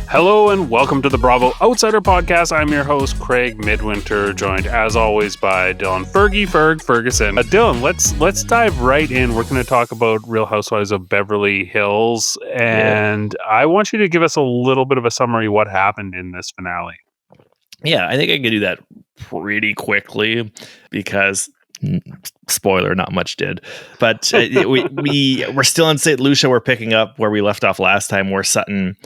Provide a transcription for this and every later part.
Hello and welcome to the Bravo Outsider Podcast. I'm your host, Craig Midwinter, joined as always by Dylan Ferguson. Dylan, let's dive right in. We're going to talk about Real Housewives of Beverly Hills, and I want you to give us a little bit of a summary of what happened in this finale. Yeah, I think I can do that pretty quickly because, spoiler, not much did. But we're still in St. Lucia. We're picking up where we left off last time, where Sutton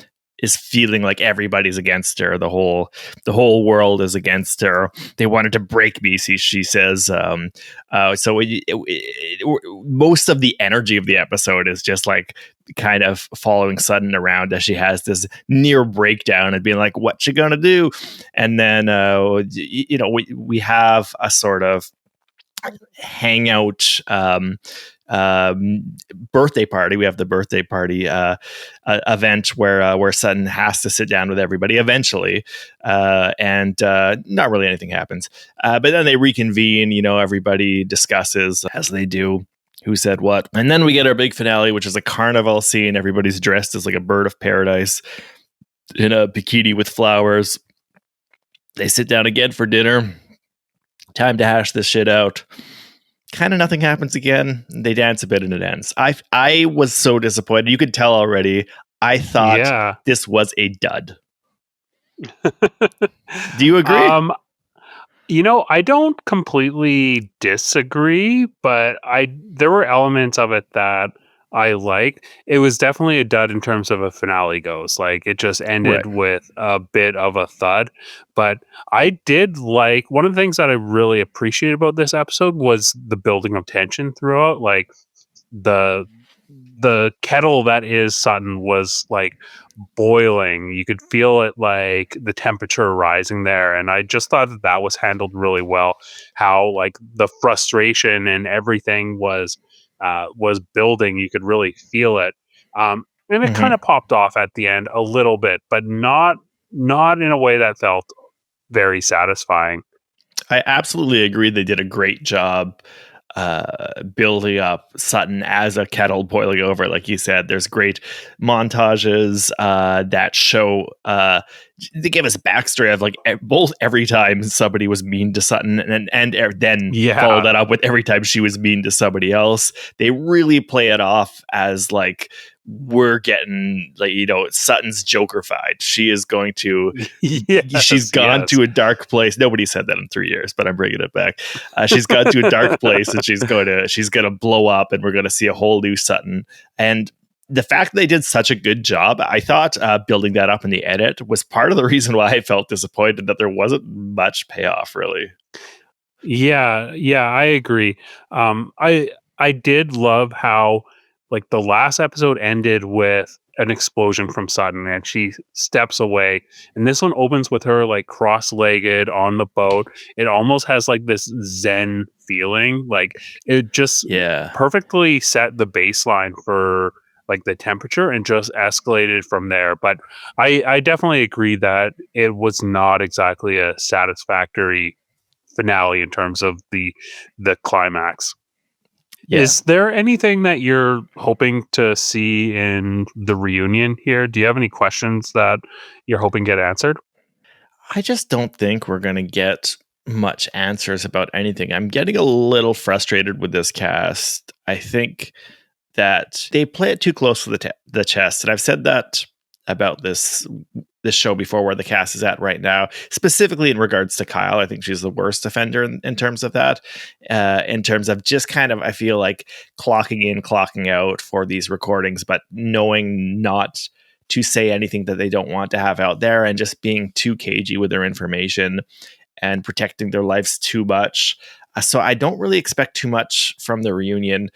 is feeling like everybody's against her. The whole world is against her. They wanted to break me, she says. Most of the energy of the episode is just like kind of following Sutton around as she has this near breakdown and being like, what's she gonna do? And then we have a sort of hangout birthday party. We have the birthday party event where Sutton has to sit down with everybody eventually, and not really anything happens. But then they reconvene. Everybody discusses as they do who said what, and then we get our big finale, which is a carnival scene. Everybody's dressed as like a bird of paradise in a bikini with flowers. They sit down again for dinner. Time to hash this shit out. Kind of nothing happens again. They dance a bit and it ends. I was so disappointed. You could tell already. I thought this was a dud. Do you agree? I don't completely disagree, but there were elements of it that I liked. It was definitely a dud in terms of a finale goes. Like, it just ended with a bit of a thud. But I did like, one of the things that I really appreciated about this episode was the building of tension throughout. Like, the kettle that is Sutton was like boiling. You could feel it, like the temperature rising there. And I just thought that was handled really well. How like the frustration and everything was building. You could really feel it. And it kind of popped off at the end a little bit, but not in a way that felt very satisfying. I absolutely agree. They did a great job building up Sutton as a kettle boiling over. Like you said, there's great montages that show they give us backstory of like both every time somebody was mean to Sutton and then follow that up with every time she was mean to somebody else. They really play it off as like, we're getting like, Sutton's Joker-fied. She is going to, she's gone to a dark place. Nobody said that in 3 years, but I'm bringing it back. She's gone to a dark place and she's going to blow up, and we're going to see a whole new Sutton. And the fact that they did such a good job, I thought building that up in the edit was part of the reason why I felt disappointed that there wasn't much payoff, really. Yeah, I agree. I did love how like the last episode ended with an explosion from Sutton and she steps away. And this one opens with her like cross-legged on the boat. It almost has like this Zen feeling. Like it just perfectly set the baseline for like the temperature and just escalated from there. But I definitely agree that it was not exactly a satisfactory finale in terms of the climax. Yeah. Is there anything that you're hoping to see in the reunion here? Do you have any questions that you're hoping get answered? I just don't think we're going to get much answers about anything. I'm getting a little frustrated with this cast. I think that they play it too close to the chest. And I've said that about this show before, where the cast is at right now, specifically in regards to Kyle. I think she's the worst offender in terms of that, in terms of just kind of, I feel like clocking in, clocking out for these recordings, but knowing not to say anything that they don't want to have out there, and just being too cagey with their information and protecting their lives too much. So I don't really expect too much from the reunion.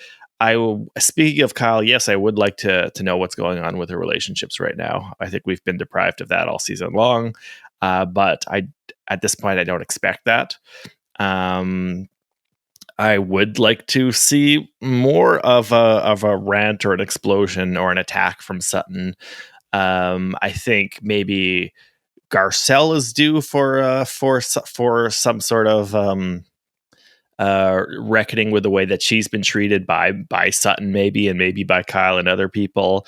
Speaking of Kyle, yes, I would like to know what's going on with her relationships right now. I think we've been deprived of that all season long, but at this point, I don't expect that. I would like to see more of a rant or an explosion or an attack from Sutton. I think maybe Garcelle is due for some sort of reckoning with the way that she's been treated by Sutton, maybe, and maybe by Kyle and other people.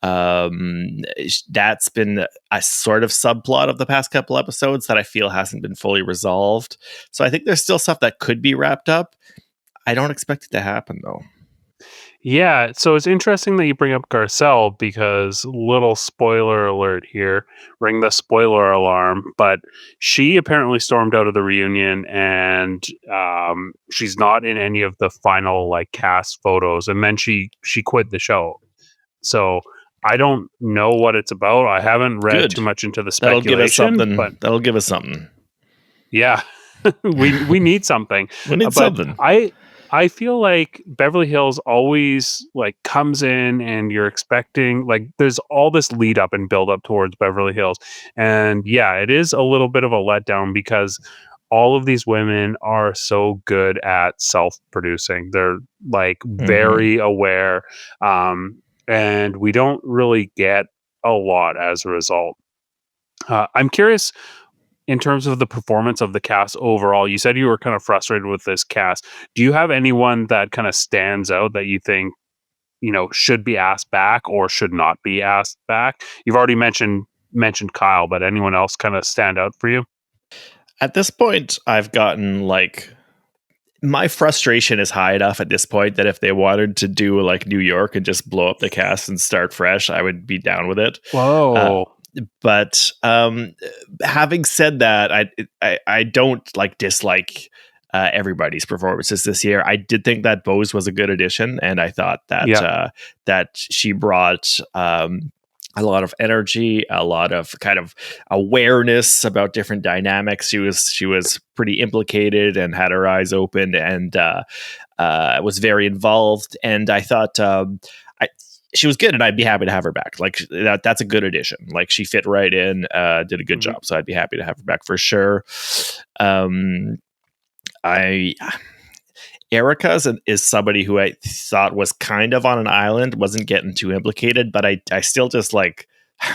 That's been a sort of subplot of the past couple episodes that I feel hasn't been fully resolved. So I think there's still stuff that could be wrapped up. I don't expect it to happen, though. Yeah, so it's interesting that you bring up Garcelle because little spoiler alert here, ring the spoiler alarm, but she apparently stormed out of the reunion and she's not in any of the final like cast photos, and then she quit the show. So I don't know what it's about. I haven't read too much into the That'll give us speculation, something. but That'll give us something. yeah, we need something. We need something. I feel like Beverly Hills always like comes in and you're expecting like there's all this lead up and build up towards Beverly Hills. And yeah, it is a little bit of a letdown because all of these women are so good at self-producing. They're like very aware. And we don't really get a lot as a result. I'm curious in terms of the performance of the cast overall. You said you were kind of frustrated with this cast. Do you have anyone that kind of stands out that you think, you know, should be asked back or should not be asked back? You've already mentioned Kyle, but anyone else kind of stand out for you? At this point, I've gotten like my frustration is high enough at this point that if they wanted to do like New York and just blow up the cast and start fresh, I would be down with it. Whoa. But having said that, I don't like dislike everybody's performances this year. I did think that Bose was a good addition, and I thought that that she brought a lot of energy, a lot of kind of awareness about different dynamics. She was pretty implicated and had her eyes open and was very involved. And I thought she was good, and I'd be happy to have her back. Like that's a good addition. Like she fit right in, did a good job. So I'd be happy to have her back for sure. Erica is somebody who I thought was kind of on an island, wasn't getting too implicated, but I still just like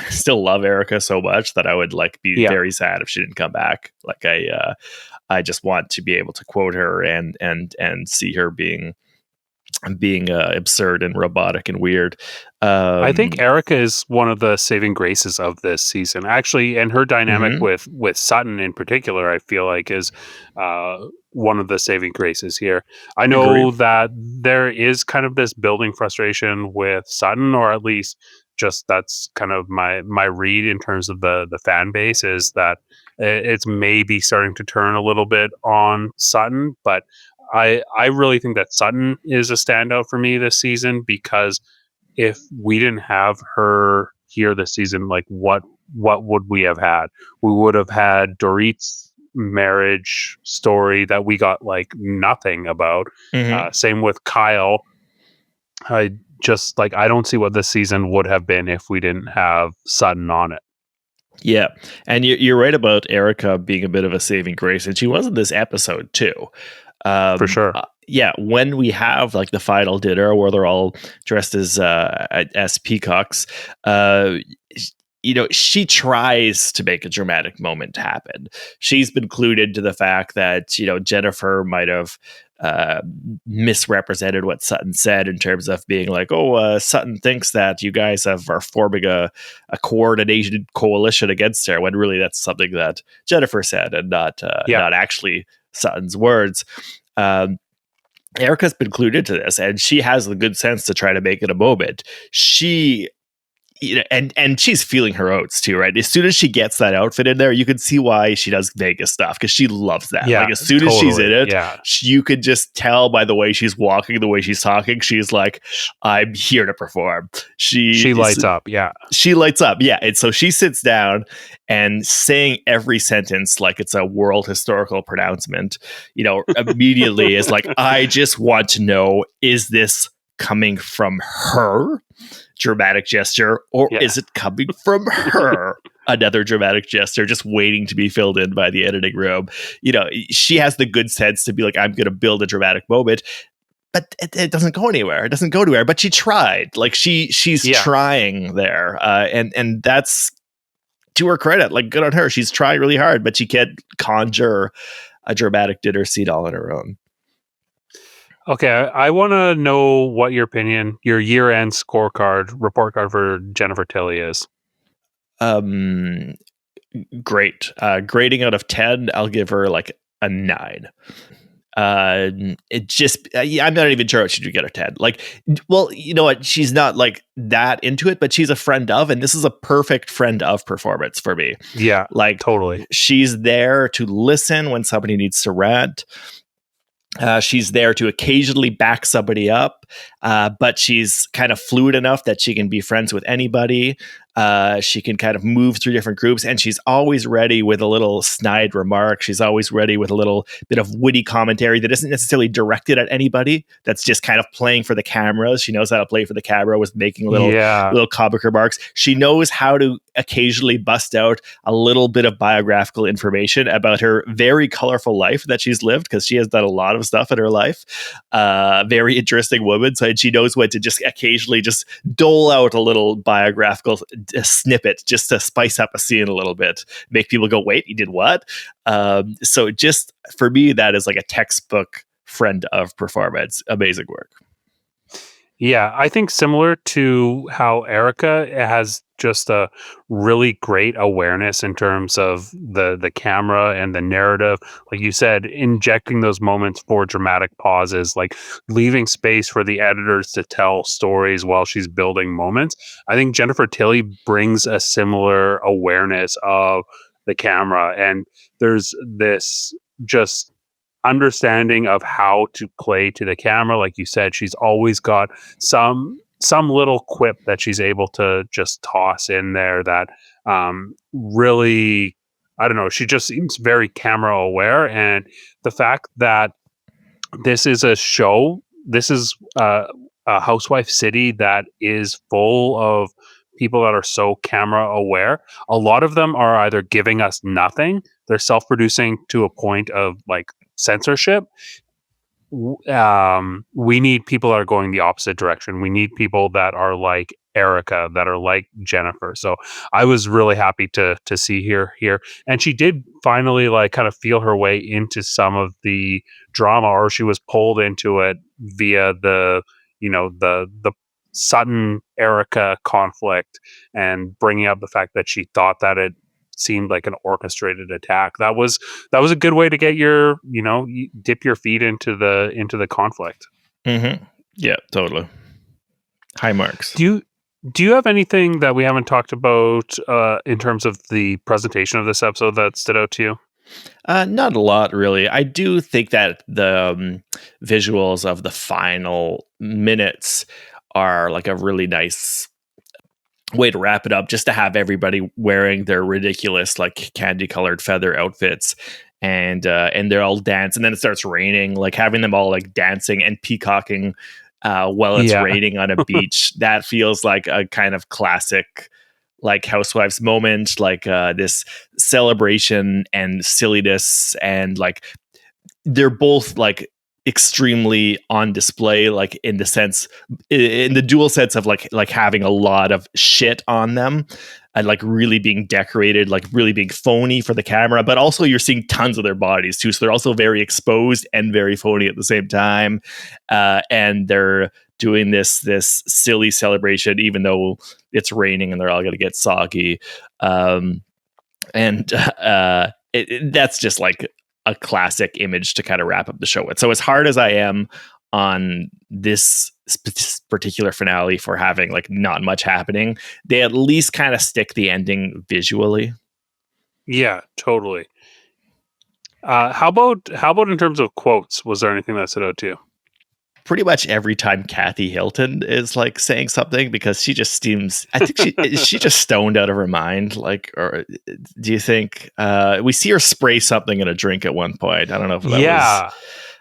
still love Erica so much that I would like be very sad if she didn't come back. Like I just want to be able to quote her and see her being absurd and robotic and weird. I think Erica is one of the saving graces of this season, actually, and her dynamic with Sutton in particular, I feel like is one of the saving graces here. I know that there is kind of this building frustration with Sutton, or at least just that's kind of my read in terms of the fan base is that it's maybe starting to turn a little bit on Sutton, but I really think that Sutton is a standout for me this season because if we didn't have her here this season, like what would we have had? We would have had Dorit's marriage story that we got like nothing about. Same with Kyle. I don't see what this season would have been if we didn't have Sutton on it. Yeah, and you're right about Erica being a bit of a saving grace, and she was in this episode too. For sure. When we have like the final dinner where they're all dressed as peacocks, she tries to make a dramatic moment happen. She's been clued into the fact that, Jennifer might have misrepresented what Sutton said in terms of being like, Sutton thinks that you guys are forming a coordinated coalition against her, when really that's something that Jennifer said and not actually Sutton's words. Erica's been clued into this, and she has the good sense to try to make it a moment. She, and she's feeling her oats too, right? As soon as she gets that outfit in there, you can see why she does Vegas stuff, because she loves that. Yeah, like as soon as she's in it, you could just tell by the way she's walking, the way she's talking. She's like, "I'm here to perform." She lights up. Yeah, she lights up. Yeah, and so she sits down and saying every sentence like it's a world historical pronouncement. Immediately is like, "I just want to know: is this coming from her?" Dramatic gesture, or is it coming from her? Another dramatic gesture, just waiting to be filled in by the editing room. She has the good sense to be like, I'm going to build a dramatic moment, but it doesn't go anywhere. It doesn't go anywhere. But she tried. Like she's trying there, and that's to her credit. Like, good on her. She's trying really hard, but she can't conjure a dramatic dinner scene all on her own. Okay, I want to know what your opinion, your year-end scorecard, report card for Jennifer Tilly is. Um, Great. Grading out of 10, I'll give her like a 9. Uh, it just, yeah, I'm not even sure what she would get a 10. Like, well, you know what? She's not like that into it, but she's a friend of, and this is a perfect friend of performance for me. Yeah, Like, totally. she's there to listen when somebody needs to rant. She's there to occasionally back somebody up, but she's kind of fluid enough that she can be friends with anybody. She can kind of move through different groups, and she's always ready with a little snide remark. She's always ready with a little bit of witty commentary that isn't necessarily directed at anybody. That's just kind of playing for the cameras. She knows how to play for the camera with making Yeah, little comic remarks. She knows how to occasionally bust out a little bit of biographical information about her very colorful life that she's lived, because she has done a lot of stuff in her life. Very interesting woman. So she knows when to just occasionally just dole out a little biographical snippet just to spice up a scene a little bit, make people go, wait, he did what? So just for me, that is like a textbook friend of performance. Amazing work. yeah. I think similar to how Erica has just a really great awareness in terms of the camera and the narrative. Like you said, injecting those moments for dramatic pauses, like leaving space for the editors to tell stories while she's building moments. I think Jennifer Tilly brings a similar awareness of the camera, and there's this just understanding of how to play to the camera. Like you said, she's always got some little quip that she's able to just toss in there that really, I don't know, she just seems very camera aware. And the fact that this is a show, this is a housewife city that is full of people that are so camera aware. A lot of them are either giving us nothing, they're self-producing to a point of like censorship. We need people that are going the opposite direction. We need people that are like Erica, that are like Jennifer. So I was really happy to see her here, and she did finally like kind of feel her way into some of the drama, or she was pulled into it via the the Sutton Erica conflict, and bringing up the fact that she thought that it seemed like an orchestrated attack. That was a good way to get your, dip your feet into the conflict. Mm-hmm. Yeah, totally. High marks. Do you have anything that we haven't talked about in terms of the presentation of this episode that stood out to you? Not a lot, really. I do think that the visuals of the final minutes are like a really nice way to wrap it up, just to have everybody wearing their ridiculous, like candy colored feather outfits. And they're all dance, and then it starts raining. Like having them all like dancing and peacocking while it's Yeah. raining on a beach. That feels like a kind of classic like housewives moment, like this celebration and silliness, and like they're both like extremely on display, like in the dual sense of like having a lot of shit on them and like really being decorated, like really being phony for the camera, but also you're seeing tons of their bodies too, so they're also very exposed and very phony at the same time. And they're doing this silly celebration even though it's raining and they're all going to get soggy. And that's just like a classic image to kind of wrap up the show with. So as hard as I am on this particular finale for having like not much happening, they at least kind of stick the ending visually. Yeah, totally. How about in terms of quotes? Was there anything that stood out to you? Pretty much every time Kathy Hilton is like saying something, because she just seems, I think she just stoned out of her mind. Like, or do you think we see her spray something in a drink at one point? I don't know if that was. Yeah,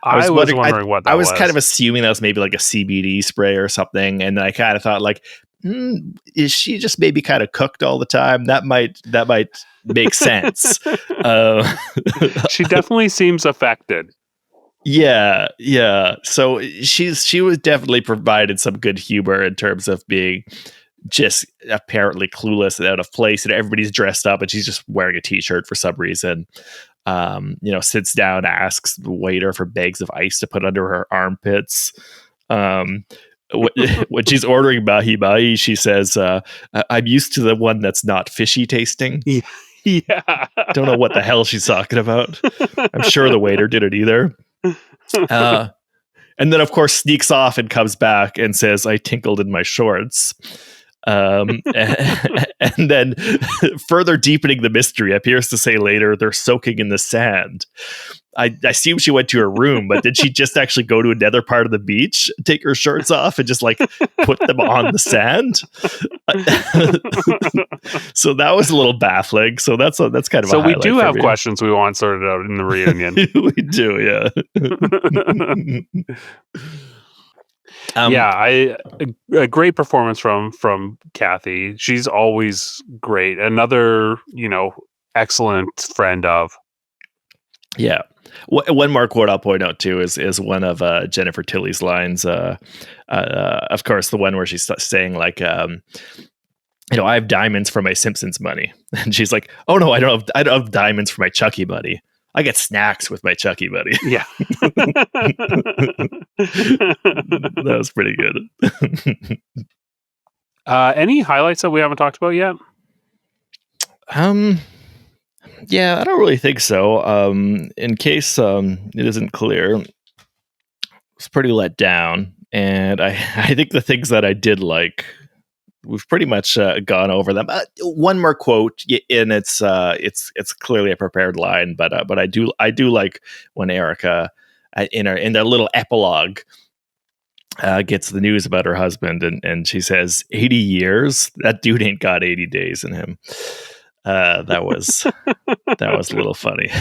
I was wondering what I that was kind of was. assuming that was maybe like a CBD spray or something, and then I kind of thought like, is she just maybe kind of cooked all the time? That might make sense. Uh, She definitely seems affected. yeah. So she was definitely provided some good humor in terms of being just apparently clueless and out of place, and everybody's dressed up, and she's just wearing a t-shirt for some reason. Sits down, asks the waiter for bags of ice to put under her armpits. When she's ordering mahi mahi, she says, I'm used to the one that's not fishy tasting. Yeah. Don't know what the hell she's talking about. I'm sure the waiter didn't either. And then, of course, sneaks off and comes back and says, I tinkled in my shorts. And then further deepening the mystery, appears to say later they're soaking in the sand. I assume she went to her room, but did she just actually go to another part of the beach, take her shorts off, and just like put them on the sand? So that was a little baffling. So that's kind of so a we do have me. Questions we want sorted out in the reunion. We do, yeah. A great performance from Kathy. She's always great. Another, excellent friend of. Yeah. One more quote I'll point out too is one of Jennifer Tilly's lines. Of course, the one where she's saying like, I have diamonds for my Simpsons money, and she's like, "Oh no, I don't have diamonds for my Chucky money. I get snacks with my Chucky money." Yeah, that was pretty good. Any highlights that we haven't talked about yet? Yeah, I don't really think so. In case it isn't clear, I was pretty let down, and I think the things that I did like, we've pretty much gone over them. One more quote, and it's clearly a prepared line, but I do like when Erica in their little epilogue gets the news about her husband, and she says, 80 years? That dude ain't got 80 days in him. That was a little funny.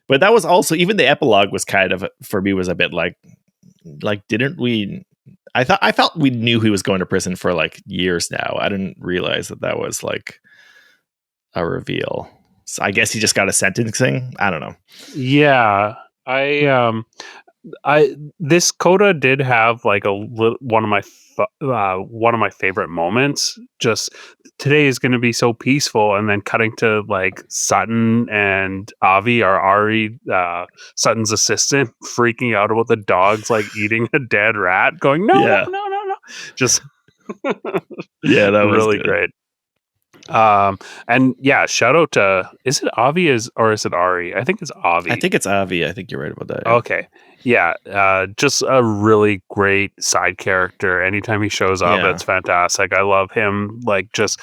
But that was also, even the epilogue was kind of, for me, was a bit like didn't we? I felt we knew he was going to prison for like years now. I didn't realize that was like a reveal. So I guess he just got a sentencing. I don't know. Yeah, this coda did have like one of my favorite moments. Just today is going to be so peaceful, and then cutting to like Sutton and Avi, or Ari, Sutton's assistant, freaking out about the dogs like eating a dead rat, going no. Just yeah, that was really good. great. And yeah, shout out to, is it Avi or is it Ari? I think it's Avi. I think it's Avi. I think you're right about that. Yeah. Okay. Yeah. Just a really great side character. Anytime he shows up, it's fantastic. I love him. Like, just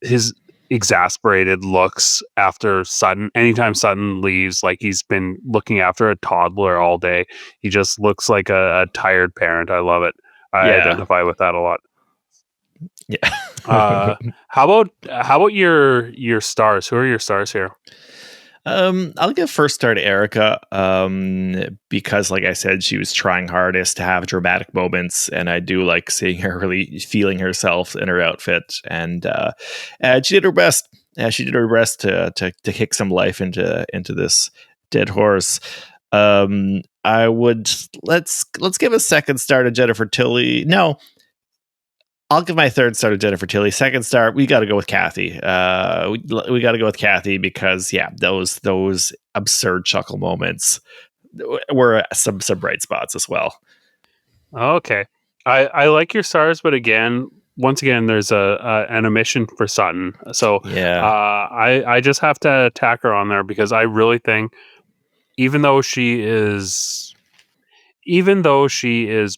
his exasperated looks after Sutton. Anytime Sutton leaves, like he's been looking after a toddler all day. He just looks like a tired parent. I love it. I identify with that a lot. Yeah. How about your stars? Who are your stars here? I'll give first star to Erica, because like I said, she was trying hardest to have dramatic moments, and I do like seeing her really feeling herself in her outfit, and she did her best. She did her best to kick some life into this dead horse. I would let's give a second star to Jennifer Tilly. No, I'll give my third star to Jennifer Tilly. Second star, we got to go with Kathy. We got to go with Kathy because those absurd chuckle moments were some bright spots as well. Okay, I like your stars, but once again, there's an omission for Sutton. So I just have to tack her on there because I really think, even though she is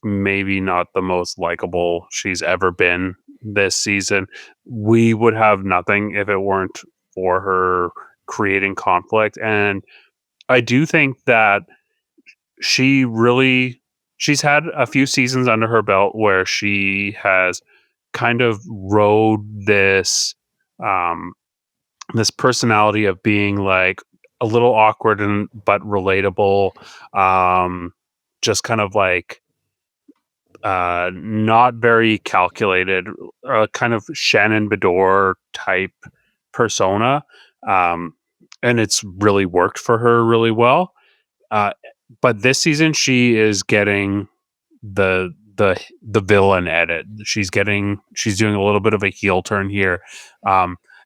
maybe not the most likable she's ever been this season, we would have nothing if it weren't for her creating conflict. And I do think that she's had a few seasons under her belt where she has kind of rode this this personality of being like a little awkward but relatable, just kind of like not very calculated, kind of Shannon Bedore type persona, and it's really worked for her really well. But this season, she is getting the villain edit. She's doing a little bit of a heel turn here,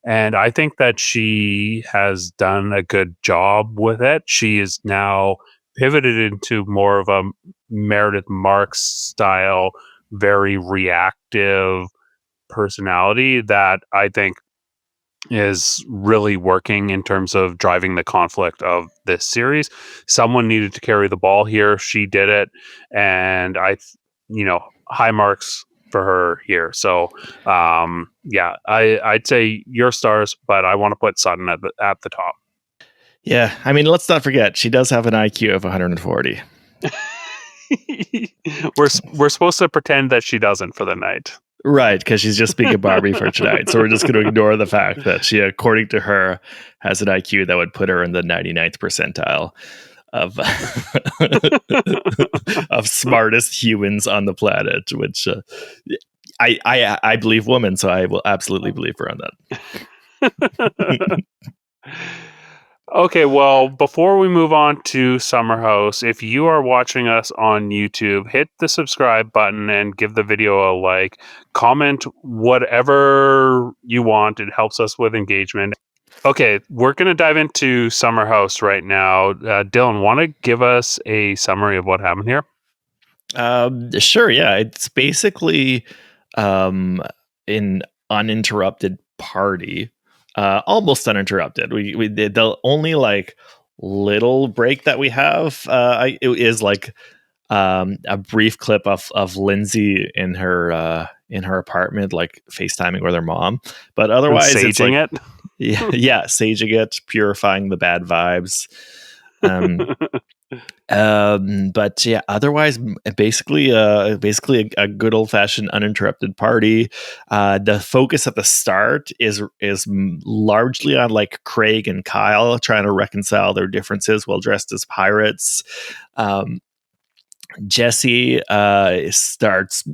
And I think that she has done a good job with it. She is now pivoted into more of a Meredith Marks style, very reactive personality that I think is really working in terms of driving the conflict of this series. Someone needed to carry the ball here. She did it. And high marks for her here. So, yeah, I'd say your stars, but I want to put Sutton at the top. Yeah, I mean, let's not forget she does have an IQ of 140. We're supposed to pretend that she doesn't for the night. Right, because she's just being a Barbie for tonight. So we're just going to ignore the fact that she, according to her, has an IQ that would put her in the 99th percentile of of smartest humans on the planet. Which I believe woman, so I will absolutely believe her on that. Okay, well, before we move on to Summer House, if you are watching us on YouTube, hit the subscribe button and give the video a like. Comment whatever you want. It helps us with engagement. Okay, we're going to dive into Summer House right now. Dylan, want to give us a summary of what happened here? Sure, yeah. It's basically an uninterrupted party. Almost uninterrupted. We did the only like little break that we have. It is like a brief clip of Lindsay in her apartment, like FaceTiming with her mom. But otherwise, And it's like saging yeah, saging it, purifying the bad vibes. But yeah, otherwise, basically a good old fashioned uninterrupted party. The focus at the start is largely on like Craig and Kyle trying to reconcile their differences while dressed as pirates. Jesse starts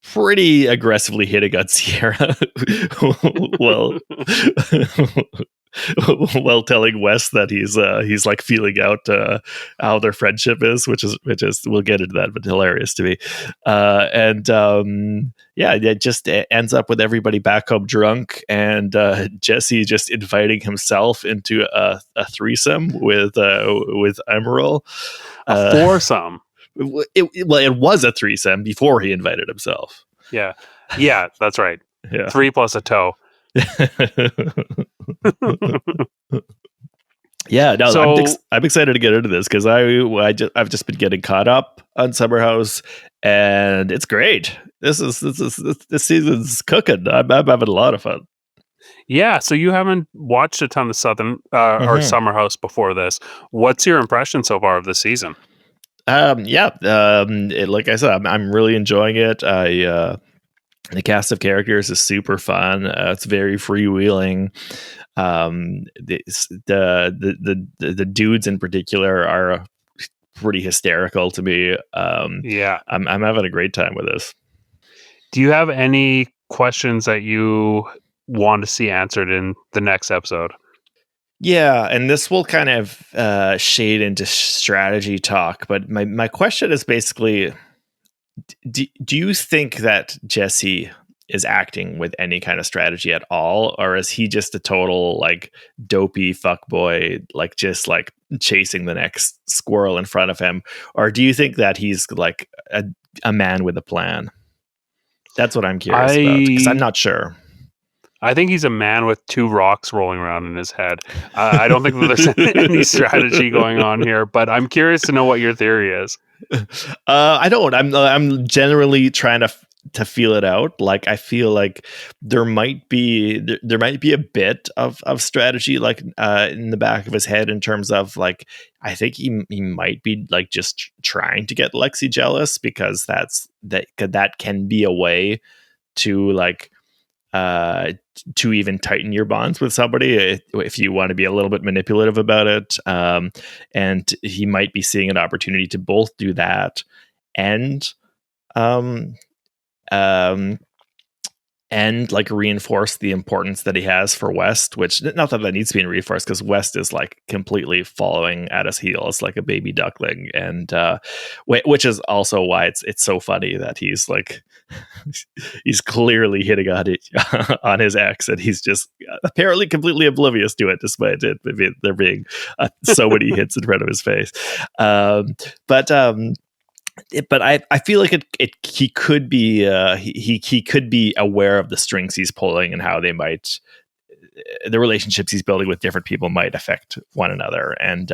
pretty aggressively hitting on Ciara. well while telling Wes that he's like feeling out how their friendship is, which is we'll get into that, but hilarious to me. Yeah, it just ends up with everybody back home drunk, and Jesse just inviting himself into a threesome with Imrul. A foursome. It was a threesome before he invited himself. Yeah, that's right. Yeah. 3 plus a toe. Yeah, no, so, I'm excited to get into this because I've just been getting caught up on Summer House, and it's great. This season's cooking. I'm having a lot of fun. Yeah, so you haven't watched a ton of Southern or Summer House before this. What's your impression so far of the season? Like I said, I'm really enjoying it. The cast of characters is super fun. It's very freewheeling. The dudes in particular are pretty hysterical to me. Yeah, I'm having a great time with this. Do you have any questions that you want to see answered in the next episode? Yeah, and this will kind of shade into strategy talk, but my question is basically, do you think that Jesse is acting with any kind of strategy at all, or is he just a total like dopey fuckboy, like just like chasing the next squirrel in front of him, or do you think that he's like a man with a plan? That's what I'm curious about, because I'm not sure. I think he's a man with 2 rocks rolling around in his head. I don't think that there's any strategy going on here, but I'm curious to know what your theory is. I don't. I'm generally trying to feel it out. Like I feel like there might be a bit of strategy, like in the back of his head, in terms of like I think he might be like just trying to get Lexi jealous, because that can be a way to like to even tighten your bonds with somebody if you want to be a little bit manipulative about it. And he might be seeing an opportunity to both do that and like reinforce the importance that he has for West, which not that needs to be reinforced, because West is like completely following at his heels like a baby duckling, and which is also why it's so funny that he's like He's clearly hitting on it on his ex, and he's just apparently completely oblivious to it, despite there being so many hits in front of his face. Um, but I feel like he could be he could be aware of the strings he's pulling and how they might the relationships he's building with different people might affect one another, and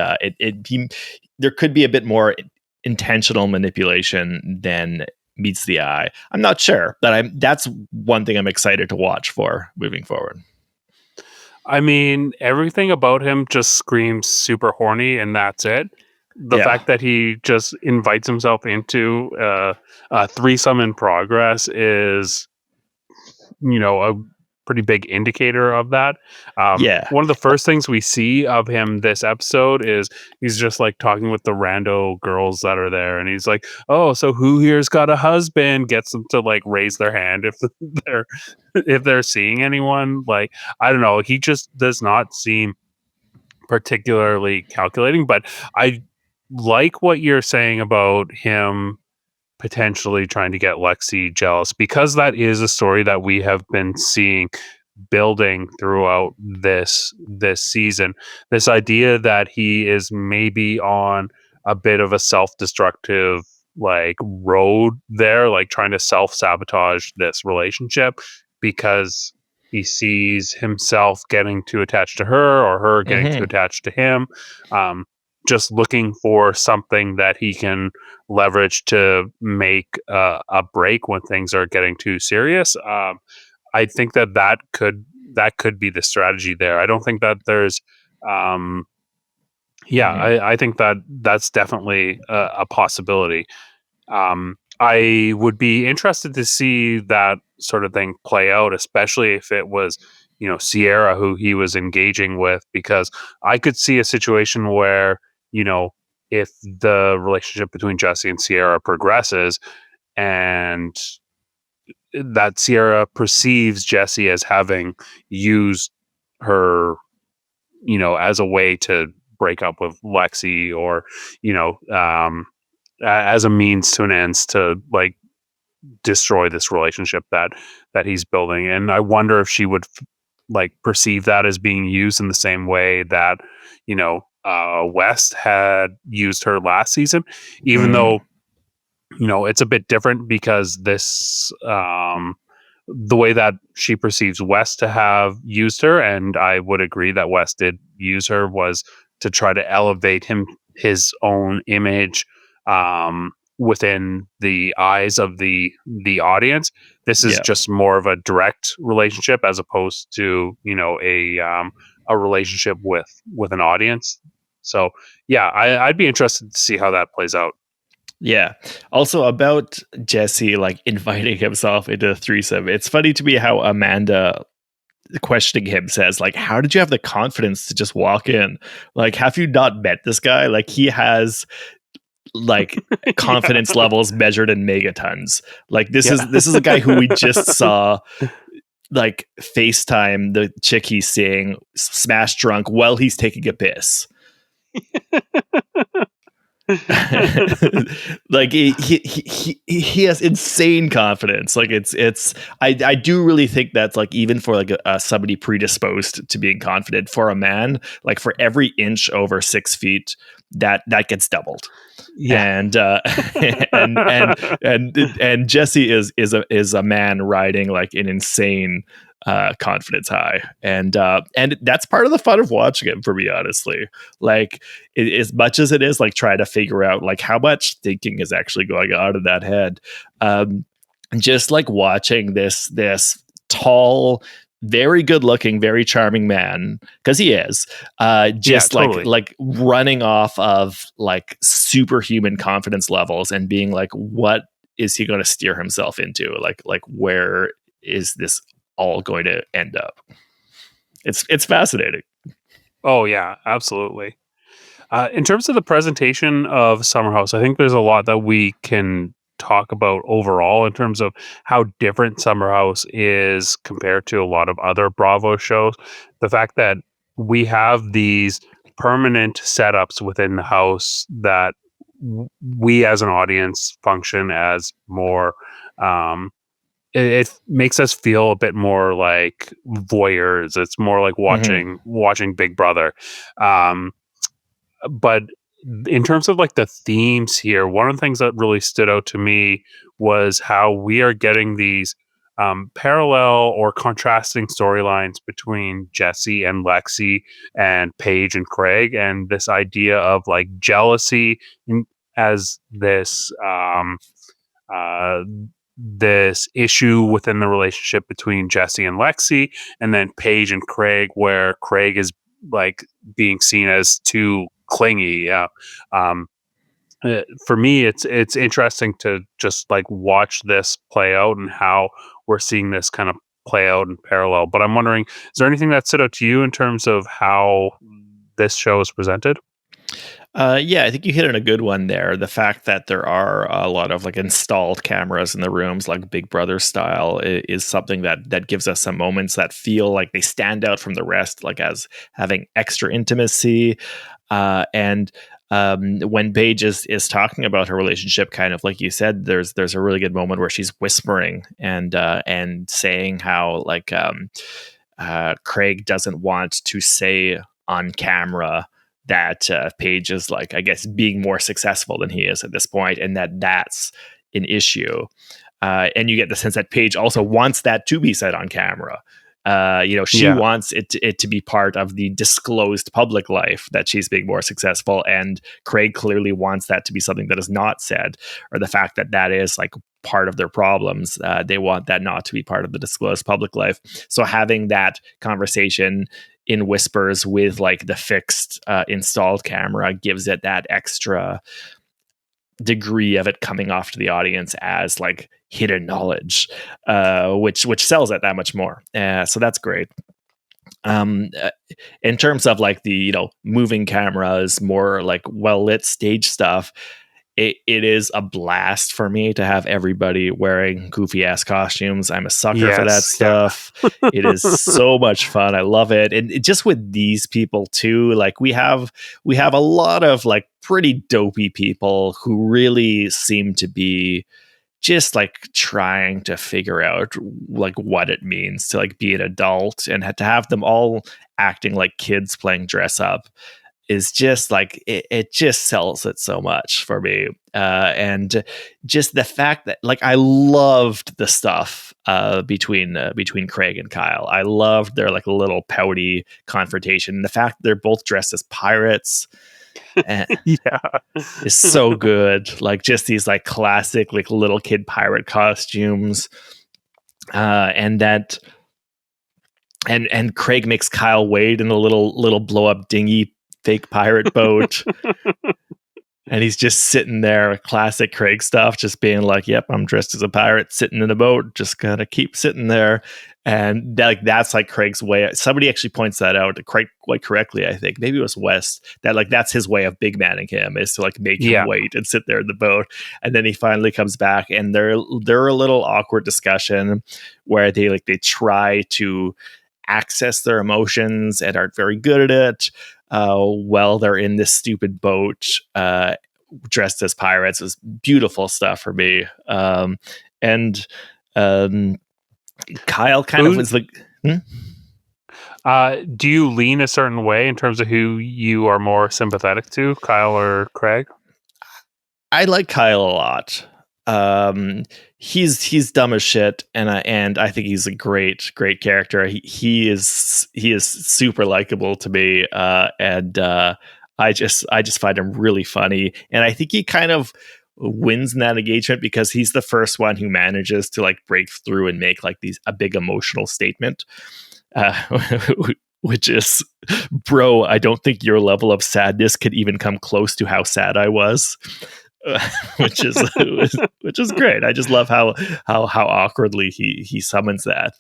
there could be a bit more intentional manipulation than meets the eye. I'm not sure, but that's one thing I'm excited to watch for moving forward. I mean, everything about him just screams super horny, and that's it. The Yeah. fact that he just invites himself into a threesome in progress is, a pretty big indicator of that. Yeah. One of the first things we see of him this episode is he's just like talking with the rando girls that are there, and he's like, "Oh, so who here's got a husband?" Gets them to like raise their hand if they're seeing anyone. Like, I don't know, he just does not seem particularly calculating. But I like what you're saying about him potentially trying to get Lexi jealous, because that is a story that we have been seeing building throughout this season. This idea that he is maybe on a bit of a self-destructive like road there, like trying to self-sabotage this relationship because he sees himself getting too attached to her or her getting too Mm-hmm. attached to him. Just looking for something that he can leverage to make a break when things are getting too serious. I think that could be the strategy there. I don't think that there's, Mm-hmm. I think that that's definitely a possibility. I would be interested to see that sort of thing play out, especially if it was, Ciara who he was engaging with, because I could see a situation where, if the relationship between Jesse and Ciara progresses and that Ciara perceives Jesse as having used her, as a way to break up with Lexi, or, as a means to an end to like destroy this relationship that he's building. And I wonder if she would like perceive that as being used in the same way that, West had used her last season, even Mm. though, it's a bit different because this, the way that she perceives West to have used her, and I would agree that West did use her, was to try to elevate his own image within the eyes of the audience. This is Yeah. just more of a direct relationship as opposed to, a relationship with an audience. So yeah, I'd be interested to see how that plays out. Yeah. Also about Jesse like inviting himself into a threesome. It's funny to me how Amanda questioning him says like, how did you have the confidence to just walk in? Like, have you not met this guy? Like, he has like confidence Yeah. levels measured in megatons. Like, this Yeah. is a guy who we just saw like FaceTime the chick he's seeing smash drunk while he's taking a piss. Like he has insane confidence. Like it's I do really think that's like, even for like somebody predisposed to being confident, for a man, like for every inch over 6 feet, that gets doubled. Yeah. And and Jesse is a man riding like an insane confidence high, and that's part of the fun of watching him, for me, honestly. Like, as much as it is like trying to figure out like how much thinking is actually going on in that head, just like watching this tall, very good looking, very charming man, because he is, Yeah, just totally. like running off of like superhuman confidence levels and being like, what is he going to steer himself into? Like where is this all going to end up? It's fascinating. Oh yeah, absolutely. In terms of the presentation of Summer House, I think there's a lot that we can talk about overall in terms of how different Summer House is compared to a lot of other Bravo shows. The fact that we have these permanent setups within the house that we as an audience function as more it makes us feel a bit more like voyeurs. It's more like Mhm. watching Big Brother. Um, but in terms of like the themes here, one of the things that really stood out to me was how we are getting these parallel or contrasting storylines between Jesse and Lexi and Paige and Craig, and this idea of like jealousy as uh, this issue within the relationship between Jesse and Lexi, and then Paige and Craig, where Craig is like being seen as too clingy. Yeah. Um, for me, it's interesting to just like watch this play out and how we're seeing this kind of play out in parallel. But I'm wondering, is there anything that stood out to you in terms of how this show is presented? Yeah, I think you hit on a good one there. The fact that there are a lot of like installed cameras in the rooms, like Big Brother style, is something that gives us some moments that feel like they stand out from the rest, like as having extra intimacy. And when Paige is talking about her relationship, kind of like you said, there's a really good moment where she's whispering and saying how like Craig doesn't want to say on camera that Paige is like, I guess, being more successful than he is at this point, and that's an issue. And you get the sense that Paige also wants that to be said on camera. She Yeah. wants it to be part of the disclosed public life that she's being more successful, and Craig clearly wants that to be something that is not said, or the fact that that is like part of their problems. They want that not to be part of the disclosed public life. So having that conversation in whispers with like the fixed installed camera gives it that extra degree of it coming off to the audience as like hidden knowledge, which sells it that much more. So that's great. Um, uh, in terms of like the moving cameras, more like well lit stage stuff, it is a blast for me to have everybody wearing goofy ass costumes. I'm a sucker for that Yes. Yeah. stuff. It is so much fun. I love it. And just with these people too, like we have a lot of like pretty dopey people who really seem to be just like trying to figure out like what it means to like be an adult, and to have them all acting like kids playing dress up is just like it just sells it so much for me. And just the fact that like I loved the stuff between Craig and Kyle. I loved their like little pouty confrontation. The fact that they're both dressed as pirates Yeah. is so good. Like just these like classic like little kid pirate costumes, and that and Craig makes Kyle wade in a little blow up dinghy fake pirate boat. And he's just sitting there, classic Craig stuff, just being like, "Yep, I'm dressed as a pirate, sitting in a boat, just gotta keep sitting there." And that's like Craig's way. Somebody actually points that out quite correctly, I think. Maybe it was West, that like that's his way of big manning him, is to like make him Yeah. wait and sit there in the boat. And then he finally comes back, and they're a little awkward discussion where they try to access their emotions and aren't very good at it, while they're in this stupid boat, dressed as pirates. It was beautiful stuff for me. And Kyle kind of Who was like, hmm? do you lean a certain way in terms of who you are more sympathetic to, Kyle or Craig? I like Kyle a lot. He's dumb as shit, and I think he's a great character. He is super likable to me, and I just find him really funny, and I think he kind of wins in that engagement because he's the first one who manages to like break through and make like a big emotional statement, uh, which is, bro, I don't think your level of sadness could even come close to how sad I was. Which is which is great. I just love how awkwardly he summons that.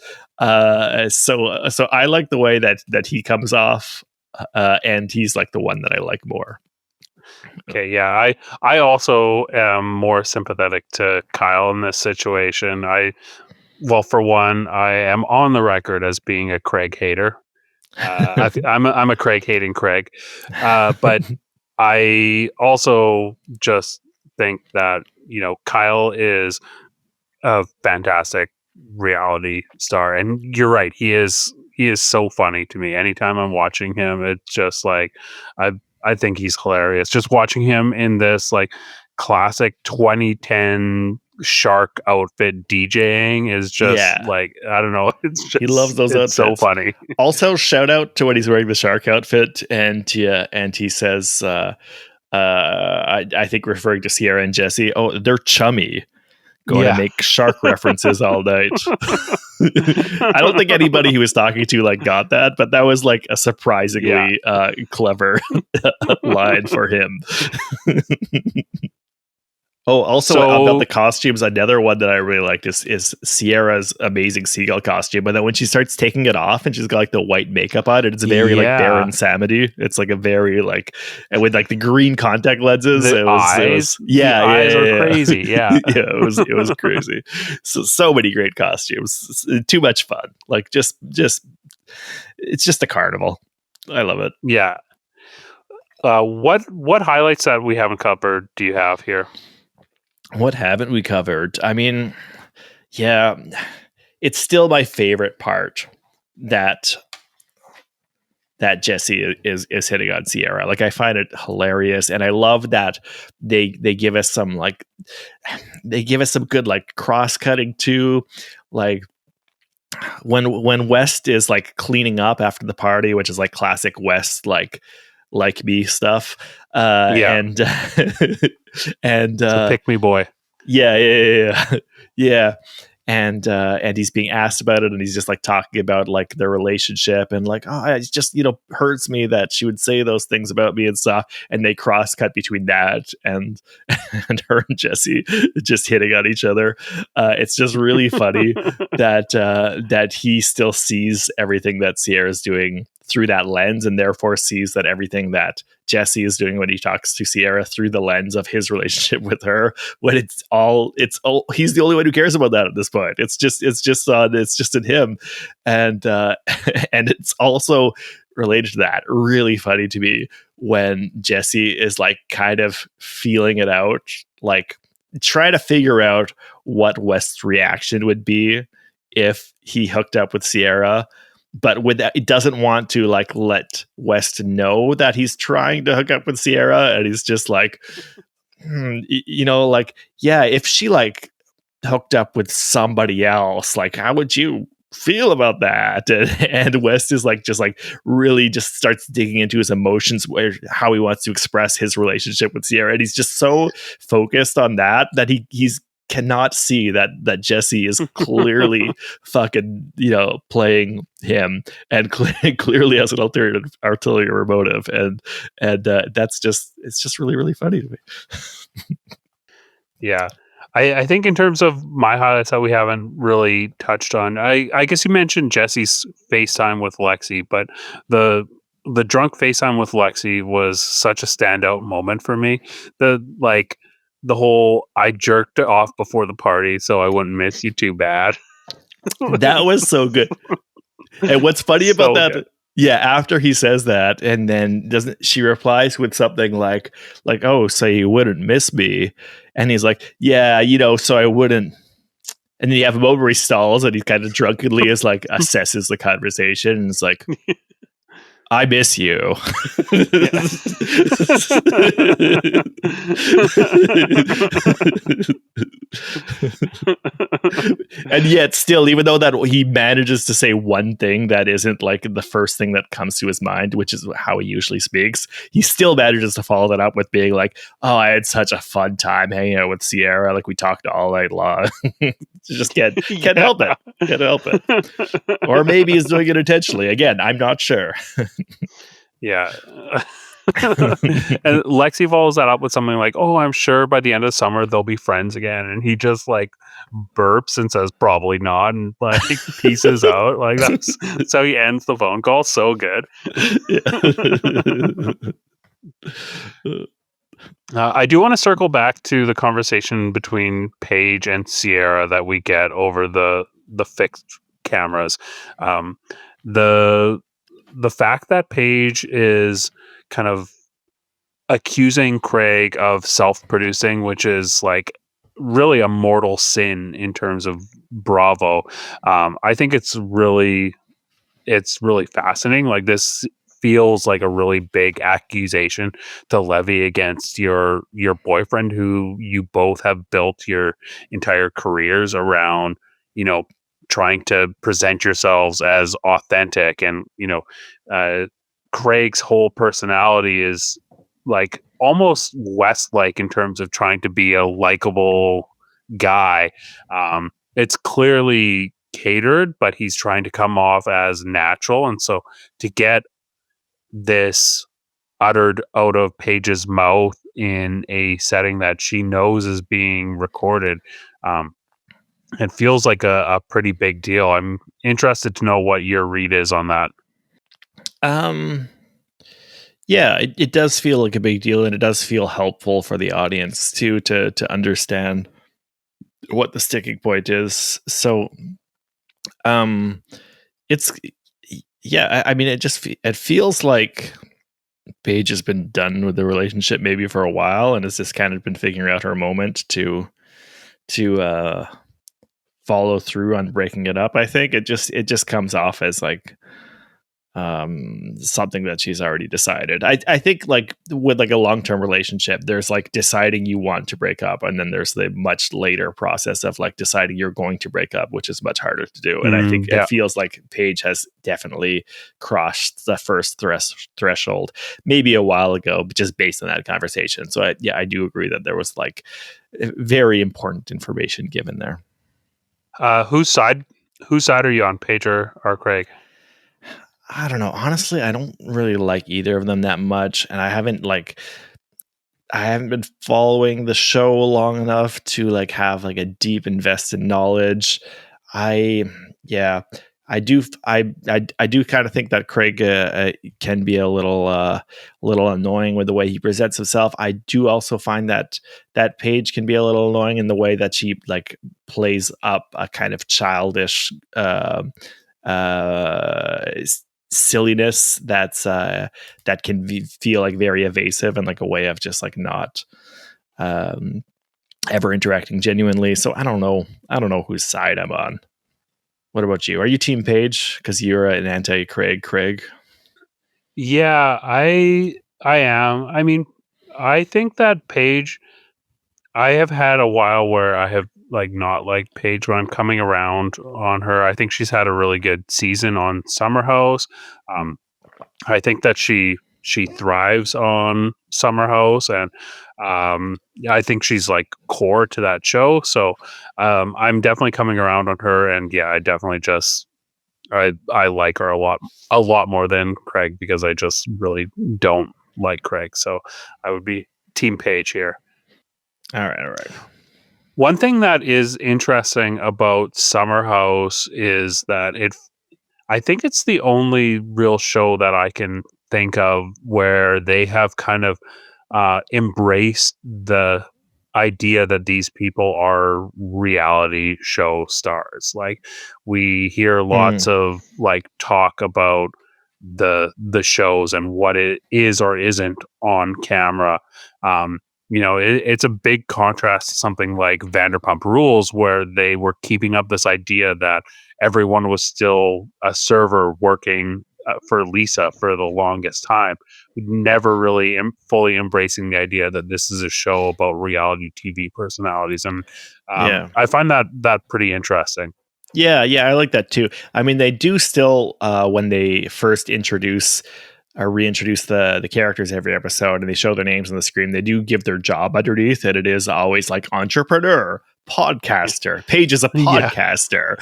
So I like the way that he comes off, and he's like the one that I like more. Okay, yeah, I also am more sympathetic to Kyle in this situation. Well, for one, I am on the record as being a Craig hater. I'm a Craig hating Craig, but I also just think that Kyle is a fantastic reality star. And you're right, he is so funny to me. Anytime I'm watching him, it's just like I think he's hilarious. Just watching him in this like classic 2010 shark outfit DJing is just Yeah. like, I don't know, He loves those it's so outfits. funny. Also, shout out to when he's wearing the shark outfit, and he says, I think referring to Ciara and Jesse, oh, they're chummy, going to make shark references all night. I don't think anybody he was talking to like got that, but that was like a surprisingly clever line for him. Oh, also about the costumes, another one that I really liked is Ciara's amazing seagull costume. But then when she starts taking it off and she's got like the white makeup on, it's very like Baron Samedi. It's like a very like, and with like the green contact lenses, the eyes are crazy. Yeah, it was crazy. So many great costumes. Too much fun. Like just it's just a carnival. I love it. Yeah. What highlights that we haven't covered do you have here? What haven't we covered? I mean, yeah, it's still my favorite part that Jesse is hitting on Ciara. Like, I find it hilarious, and I love that they give us some good like cross cutting too, like when West is like cleaning up after the party, which is like classic West like me stuff. And and pick me boy. Yeah. And he's being asked about it, and he's just like talking about like their relationship, and like, oh, it just hurts me that she would say those things about me and stuff. And they cross cut between that and her and Jesse just hitting on each other. It's just really funny that he still sees everything that Ciara's doing through that lens, and therefore sees that everything that Jesse is doing when he talks to Ciara through the lens of his relationship with her, when it's all he's the only one who cares about that at this point. It's just in him. And and it's also related to that, really funny to me when Jesse is like kind of feeling it out, like trying to figure out what West's reaction would be if he hooked up with Ciara. But with that, it doesn't want to like let West know that he's trying to hook up with Ciara, and he's just like, like, yeah, if she like hooked up with somebody else, like, how would you feel about that? And West is like, just like really just starts digging into his emotions, how he wants to express his relationship with Ciara, and he's just so focused on that he's cannot see that Jesse is clearly fucking playing him, and clearly has an ulterior motive, and it's just really, really funny to me. Yeah, I think in terms of my highlights that we haven't really touched on, I guess you mentioned Jesse's FaceTime with Lexi, but the drunk FaceTime with Lexi was such a standout moment for me. The whole, I jerked it off before the party so I wouldn't miss you too bad. That was so good. And what's funny about that? Good. Yeah, after he says that, and then she replies with something like, oh, so you wouldn't miss me. And he's like, yeah, so I wouldn't. And then you have a moment where he stalls, and he kind of drunkenly is like, assesses the conversation, and it's like, I miss you. And yet still, even though that he manages to say one thing that isn't like the first thing that comes to his mind, which is how he usually speaks, he still manages to follow that up with being like, oh, I had such a fun time hanging out with Ciara. Like, we talked all night long. Just can't help it. Can't help it. Or maybe he's doing it intentionally. Again, I'm not sure. Yeah. And Lexi follows that up with something like, oh, I'm sure by the end of summer they'll be friends again. And he just like burps and says probably not, and like pieces out. Like that's how he ends the phone call. So good. I do want to circle back to the conversation between Paige and Ciara that we get over the fixed cameras. The fact that Paige is kind of accusing Craig of self-producing, which is like really a mortal sin in terms of Bravo. I think it's really fascinating. Like, this feels like a really big accusation to levy against your boyfriend, who you both have built your entire careers around, you know, trying to present yourselves as authentic. And, uh, Craig's whole personality is like almost West-like in terms of trying to be a likable guy. It's clearly catered, but he's trying to come off as natural. And so to get this uttered out of Paige's mouth in a setting that she knows is being recorded, um, it feels like a pretty big deal. I'm interested to know what your read is on that. Um, yeah, it does feel like a big deal, and it does feel helpful for the audience too to understand what the sticking point is. So, um, it's yeah. I mean, it feels like Paige has been done with the relationship maybe for a while, and has just kind of been figuring out her moment to follow through on breaking it up. I think it just comes off as like something that she's already decided. I think like with like a long-term relationship, there's like deciding you want to break up, and then there's the much later process of like deciding you're going to break up, which is much harder to do. And I think it Yeah. feels like Paige has definitely crossed the first threshold maybe a while ago, but just based on that conversation. So I do agree that there was like very important information given there. Whose side are you on, Paige or Craig? I don't know. Honestly, I don't really like either of them that much, and I haven't been following the show long enough to like have like a deep invested knowledge. I yeah, I do kind of think that Craig can be a little annoying with the way he presents himself. I do also find that Paige can be a little annoying in the way that she like plays up a kind of childish uh silliness that can feel like very evasive and like a way of just like not um ever interacting genuinely. So I don't know whose side I'm on. What about you? Are you team Paige because you're an anti Craig? Yeah, I am. I mean, I think that Paige, I have had a while where I have like not liked Paige, when I'm coming around on her. I think she's had a really good season on Summer House. Um, I think that she thrives on Summer House, and I think she's like core to that show. So I'm definitely coming around on her, and yeah, I definitely just I like her a lot more than Craig, because I just really don't like Craig. So I would be Team Paige here. All right. One thing that is interesting about Summer House is that I think it's the only real show that I can think of where they have kind of embraced the idea that these people are reality show stars. Like, we hear lots Mm, of like talk about the shows and what it is or isn't on camera. Um, it's a big contrast to something like Vanderpump Rules, where they were keeping up this idea that everyone was still a server working for Lisa for the longest time, never really fully embracing the idea that this is a show about reality TV personalities. And yeah. I find that pretty interesting. Yeah, I like that too. I mean, they do still when they first introduce or reintroduce the characters every episode and they show their names on the screen, they do give their job underneath it. It is always like entrepreneur, podcaster. Paige is a Yeah. podcaster.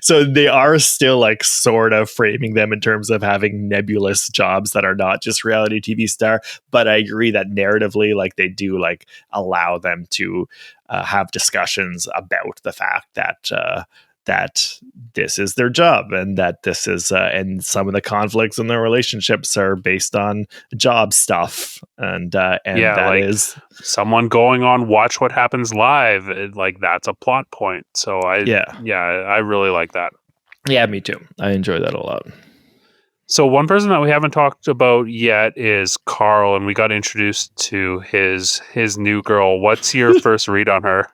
so they are still like sort of framing them in terms of having nebulous jobs that are not just reality TV star. But I agree that narratively, like they do like allow them to have discussions about the fact that this is their job and that this is and some of the conflicts in their relationships are based on job stuff and Yeah, that like is someone going on Watch What Happens Live, like that's a plot point. So yeah I really like that. yeah me too. I enjoy that a lot. So one person that we haven't talked about yet is Carl, and we got introduced to his new girl. What's your first read on her?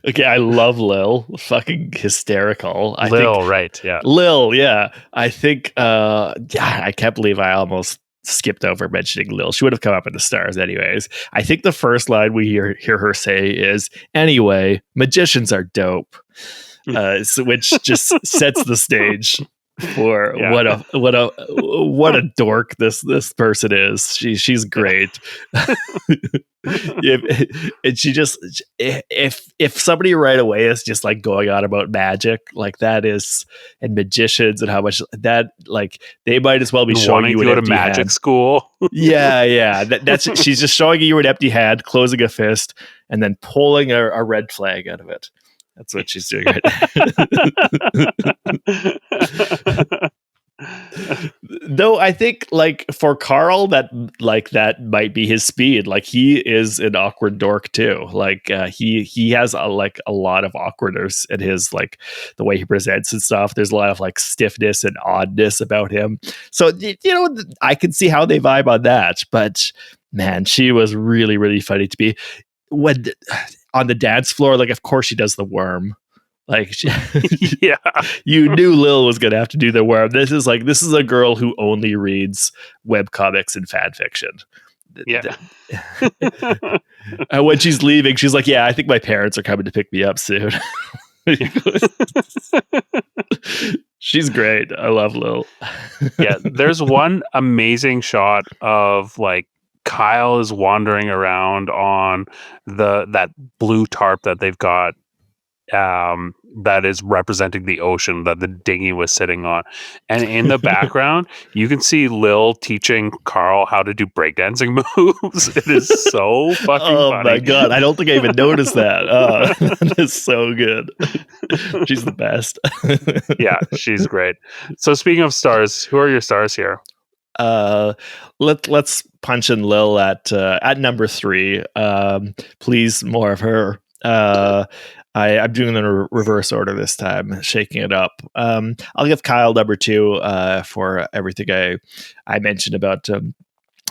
Okay, I love Lil. Fucking hysterical. I think Lil, right? Yeah. Lil, yeah. I think yeah, I can't believe I almost skipped over mentioning Lil. She would have come up in the stars anyways. I think the first line we hear her say is, "Anyway, magicians are dope." Which just sets the stage for Yeah. what a dork this person is. She's great. And she just, if somebody right away is just like going on about magic like that is, and magicians and how much that, like, they might as well be And showing wanting you to an go to empty magic hand. school. Yeah. That's she's just showing you an empty hand, closing a fist, and then pulling a red flag out of it. That's what she's doing right now. Though I think, like, for Carl, that might be his speed. Like, he is an awkward dork too. Like, he has a lot of awkwardness in his, like, the way he presents and stuff. There's a lot of like stiffness and oddness about him. So I can see how they vibe on that. But man, she was really, really funny to me when on the dance floor. Like, of course she does the worm. Like, Yeah. You knew Lil was going to have to do the worm. This is a girl who only reads web comics and fan fiction. Yeah. And when she's leaving, she's like, "Yeah, I think my parents are coming to pick me up soon." She's great. I love Lil. Yeah, there's one amazing shot of like Kyle is wandering around on that blue tarp that they've got, that is representing the ocean that the dinghy was sitting on. And in the background, you can see Lil teaching Carl how to do breakdancing moves. It is so fucking funny. My God. I don't think I even noticed that. That is so good. She's the best. Yeah, she's great. So speaking of stars, who are your stars here? Let's punch in Lil at number 3. Please, more of her. I'm doing it in reverse order this time, shaking it up. I'll give Kyle number 2 for everything I mentioned about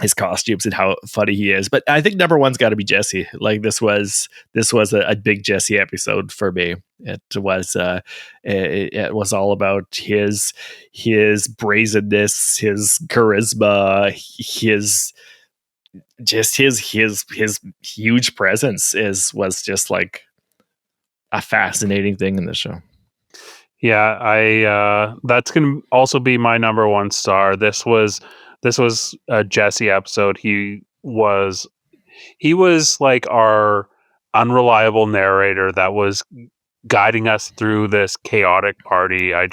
his costumes and how funny he is. But I think number 1's got to be Jesse. Like, this was a big Jesse episode for me. It was it was all about his brazenness, his charisma, his huge presence was just like a fascinating thing in the show. Yeah, I that's gonna also be my number 1 star. This was a Jesse episode. He was like our unreliable narrator that was guiding us through this chaotic party. I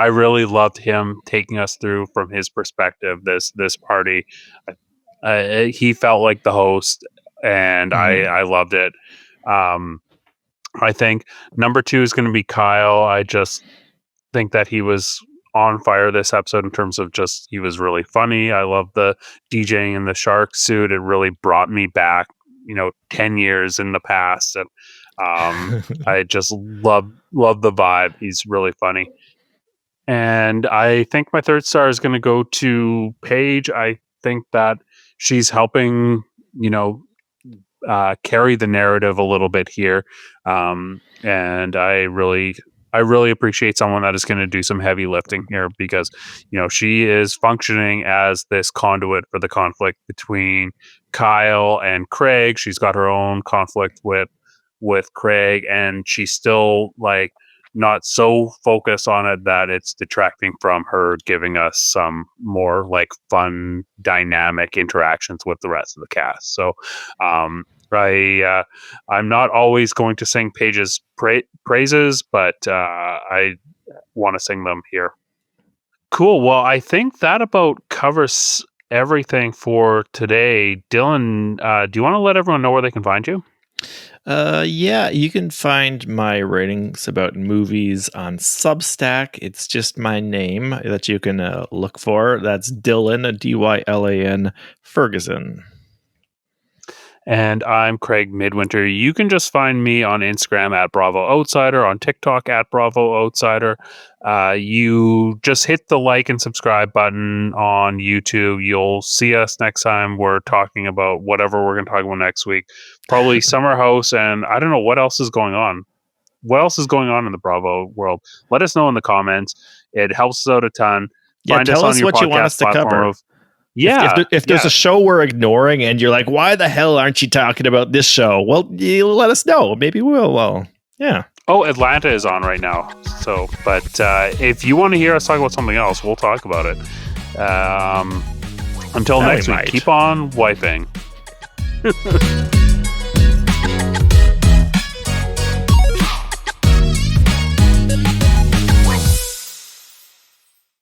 really loved him taking us through from his perspective this party. He felt like the host, and I loved it. I think number 2 is going to be Kyle. I just think that he was on fire this episode in terms of just, he was really funny. I love the DJing in the shark suit. It really brought me back, 10 years in the past. And I just love the vibe. He's really funny. And I think my 3rd star is going to go to Paige. I think that she's helping, carry the narrative a little bit here. And I really appreciate someone that is going to do some heavy lifting here, because, she is functioning as this conduit for the conflict between Kyle and Craig. She's got her own conflict with Craig, and she's still like not so focused on it that it's detracting from her giving us some more like fun dynamic interactions with the rest of the cast. So I'm not always going to sing Paige's praises, but I want to sing them here. Cool. Well, I think that about covers everything for today. Dylan, do you want to let everyone know where they can find you? Yeah, you can find my ratings about movies on Substack. It's just my name that you can look for. That's Dylan, Dylan Ferguson. And I'm Craig Midwinter. You can just find me on Instagram at Bravo Outsider, on TikTok at Bravo Outsider. You just hit the like and subscribe button on YouTube. You'll see us next time. We're talking about whatever we're going to talk about next week. Probably Summer House, and I don't know what else is going on. What else is going on in the Bravo world? Let us know in the comments. It helps us out a ton. Find us tell on us your what you want podcast us to platform cover. If there's a show we're ignoring and you're like, why the hell aren't you talking about this show? Well, you let us know. Maybe we'll. Yeah. Oh, Atlanta is on right now. So, but if you want to hear us talk about something else, we'll talk about it. Until next week, keep on wiping.